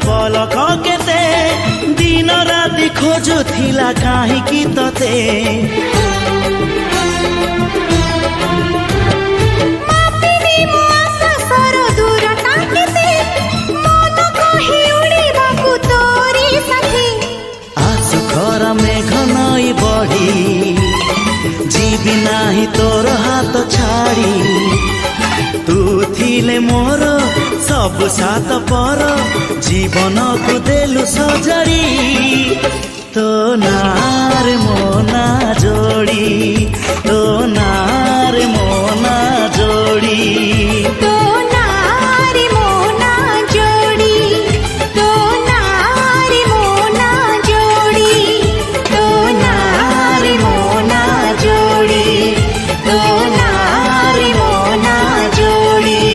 पलक केते दिन राति खोजुथिला काहींकि तते मेघ नई बढ़ी जीवी नाही तोर हाथ छाड़ी तू थिले मोर सब सात पर जीवन को देलु सजरी तो नार मोना जोड़ी तो नार मोना जोड़ी।